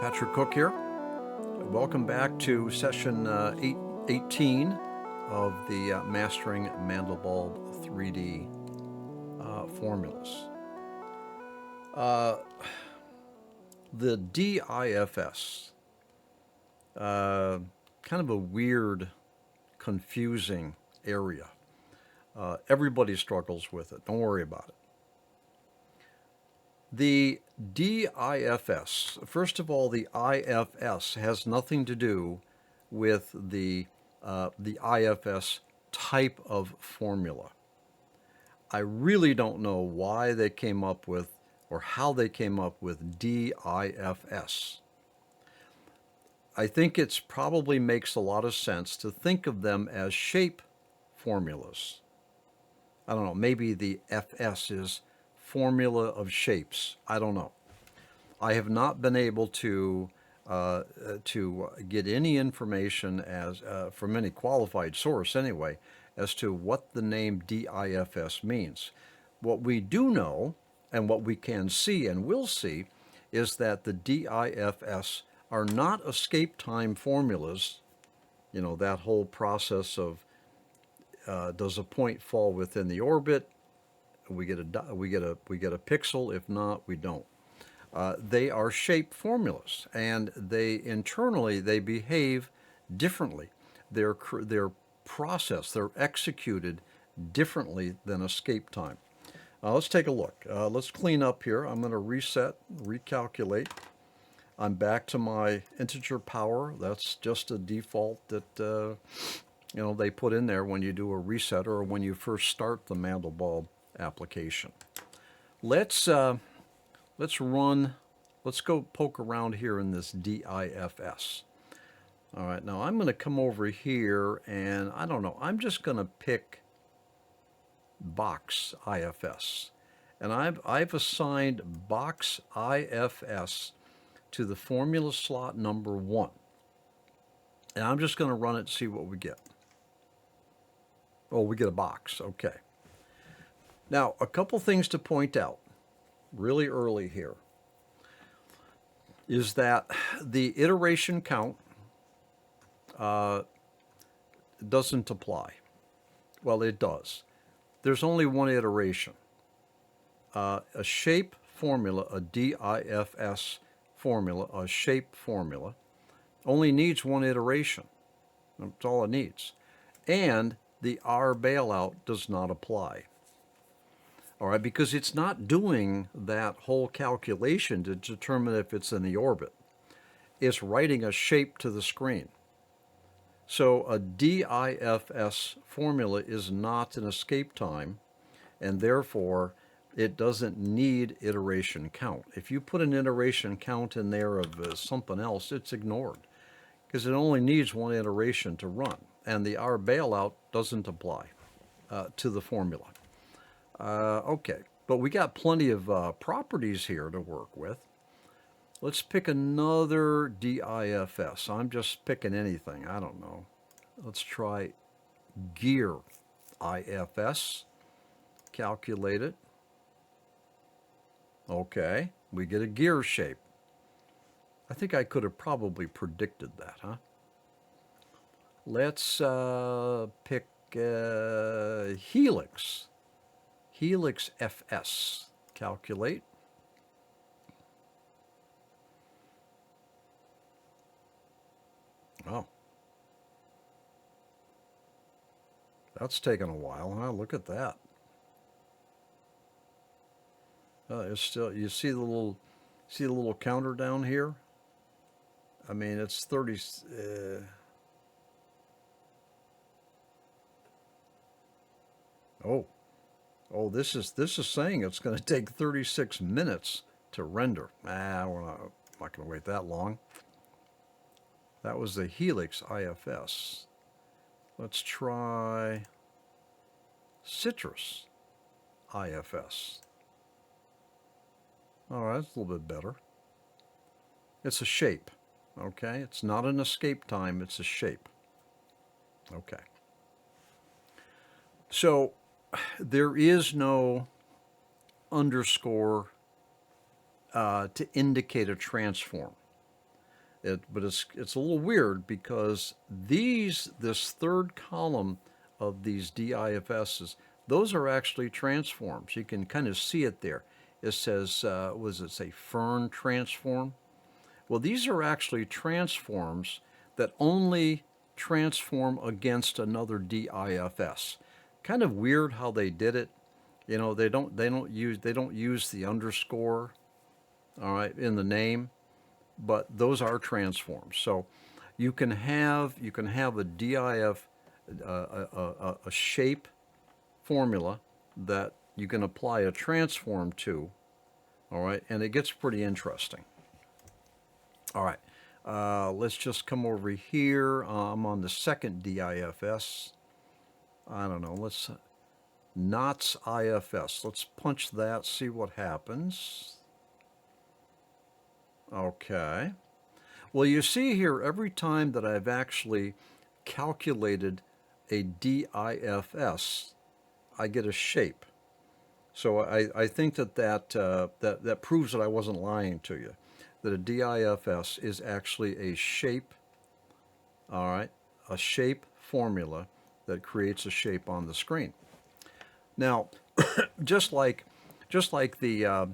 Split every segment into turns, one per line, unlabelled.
Patrick Cook here. Welcome back to session 18 of the Mastering Mandelbulb 3D formulas. The DIFS, kind of a weird, confusing area. Everybody struggles with it. Don't worry about it. The DIFS, first of all, the IFS has nothing to do with the IFS type of formula. I really don't know why they came up with or how they came up with DIFS. I think it probably makes a lot of sense to think of them as shape formulas. I don't know, maybe the FS is formula of shapes. I don't know. I have not been able to get any information as from any qualified source anyway as to what the name DIFS means. What we do know and what we can see and will see is that the DIFS are not escape time formulas. You know, that whole process of does a point fall within the orbit? We get a pixel. If not, we don't. They are shape formulas, and they internally they behave differently. They're processed. They're executed differently than escape time. Let's take a look. Let's clean up here. I'm going to reset, recalculate. I'm back to my integer power. That's just a default that they put in there when you do a reset or when you first start the Mandelbulb application. Let's go poke around here in this DIFS. All right, now I'm going to come over here and I don't know, I'm just going to pick box IFS. And I've assigned box IFS to the formula slot number 1. And I'm just going to run it and see what we get. Oh, we get a box. Okay. Now, a couple things to point out really early here is that the iteration count doesn't apply. Well, it does. There's only one iteration. A shape formula, a DIFS formula, a shape formula, only needs one iteration. That's all it needs. And the R bailout does not apply. All right, because it's not doing that whole calculation to determine if it's in the orbit. It's writing a shape to the screen. So a DIFS formula is not an escape time, and therefore it doesn't need iteration count. If you put an iteration count in there of something else, it's ignored because it only needs one iteration to run, and the R bailout doesn't apply to the formula. Okay, but we got plenty of properties here to work with. Let's pick another DIFS. I'm just picking anything. I don't know. Let's try gear IFS. Calculate it. Okay, we get a gear shape. I think I could have probably predicted that, huh? Let's pick helix. Helix FS. Calculate. Oh. That's taken a while, huh? Look at that. It's still, you see the little counter down here? I mean, it's 30. Oh, this is saying it's going to take 36 minutes to render. We're not going to wait that long. That was the Helix IFS. Let's try Citrus IFS. All right, that's a little bit better. It's a shape, okay? It's not an escape time, it's a shape. Okay. So there is no underscore to indicate a transform. But it's a little weird because this third column of these DIFSs, those are actually transforms. You can kind of see it there. It says, what does it say, Fern transform? Well, these are actually transforms that only transform against another DIFS. Kind of weird how they did it. You know, they don't use the underscore, all right, in the name, but those are transforms. So you can have a DIF a shape formula that you can apply a transform to, all right, and it gets pretty interesting. All right, let's just come over here. I'm on the second DIFS. I don't know. Let's Knots IFS. Let's punch that. See what happens. Okay. Well, you see here, every time that I've actually calculated a DIFS, I get a shape. So I think that proves that I wasn't lying to you, that a DIFS is actually a shape, all right, a shape formula that creates a shape on the screen. Now, just like the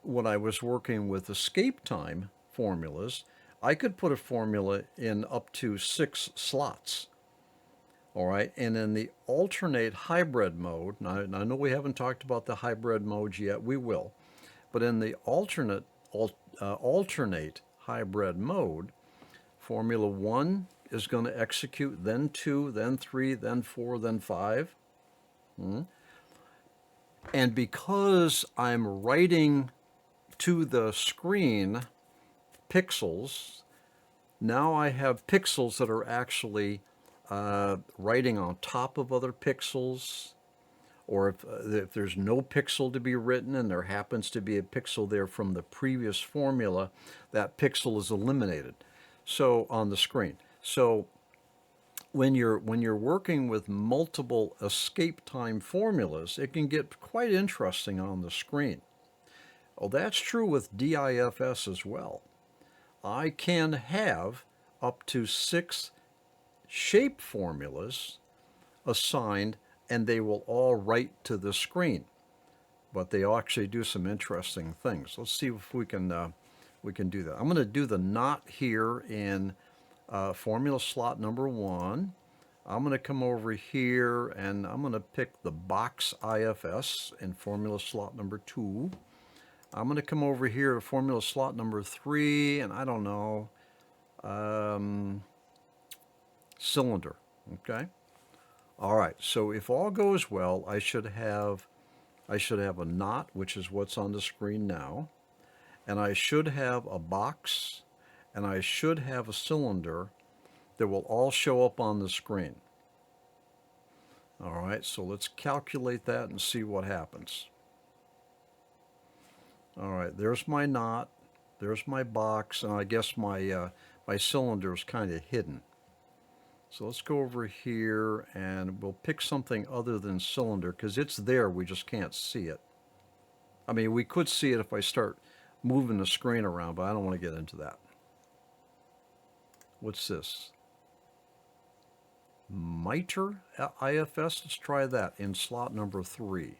when I was working with escape time formulas, I could put a formula in up to 6 slots. All right, and in the alternate hybrid mode, now I know we haven't talked about the hybrid modes yet, we will, but in the alternate hybrid mode, Formula 1 is going to execute, then 2, then 3, then 4, then 5. And because I'm writing to the screen pixels, now I have pixels that are actually writing on top of other pixels, or if there's no pixel to be written and there happens to be a pixel there from the previous formula, that pixel is eliminated. So on the screen. So when you're working with multiple escape time formulas, it can get quite interesting on the screen. Oh, that's true with DIFS as well. I can have up to 6 shape formulas assigned, and they will all write to the screen. But they actually do some interesting things. Let's see if we can do that. I'm going to do the knot here in formula slot number 1. I'm going to come over here and I'm going to pick the box IFS in formula slot number 2. I'm going to come over here to formula slot number 3, and I don't know, cylinder. Okay. All right. So if all goes well, I should have a knot, which is what's on the screen now, and I should have a box, and I should have a cylinder that will all show up on the screen. All right. So let's calculate that and see what happens. All right. There's my knot. There's my box, and I guess my my cylinder is kind of hidden. So let's go over here and we'll pick something other than cylinder because it's there, we just can't see it. I mean, we could see it if I start moving the screen around, but I don't want to get into that. What's this? Mitre IFS, let's try that in slot number 3.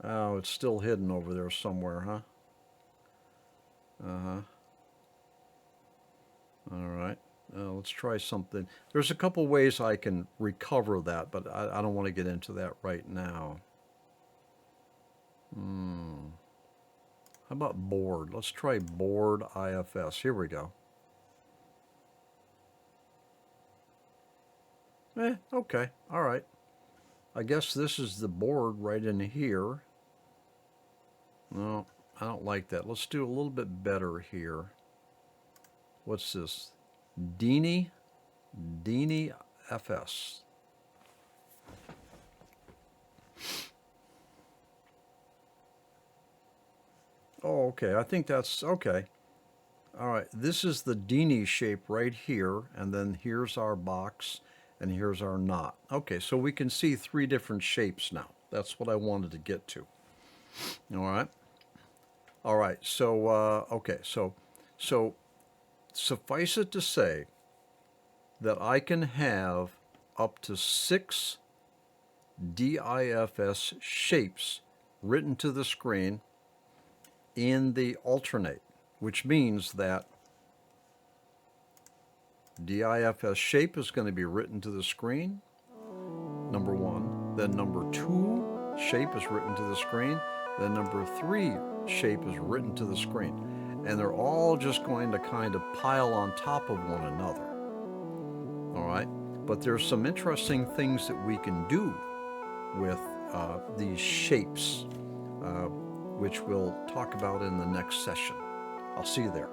Oh, it's still hidden over there somewhere, huh? Uh-huh. All right. Let's try something. There's a couple ways I can recover that, but I don't want to get into that right now. How about board? Let's try board IFS. Here we go. Okay. All right. I guess this is the board right in here. No, I don't like that. Let's do a little bit better here. What's this? Dini FS. Oh, okay. I think that's okay. All right. This is the Dini shape right here, and then here's our box, and here's our knot. Okay, so we can see 3 different shapes now. That's what I wanted to get to. All right. All right. So, okay. So suffice it to say that I can have up to 6 DIFS shapes written to the screen in the alternate, which means that DIFS shape is going to be written to the screen, number one. Then number two shape is written to the screen. Then number three shape is written to the screen. And they're all just going to kind of pile on top of one another. All right? But there's some interesting things that we can do with these shapes, which we'll talk about in the next session. I'll see you there.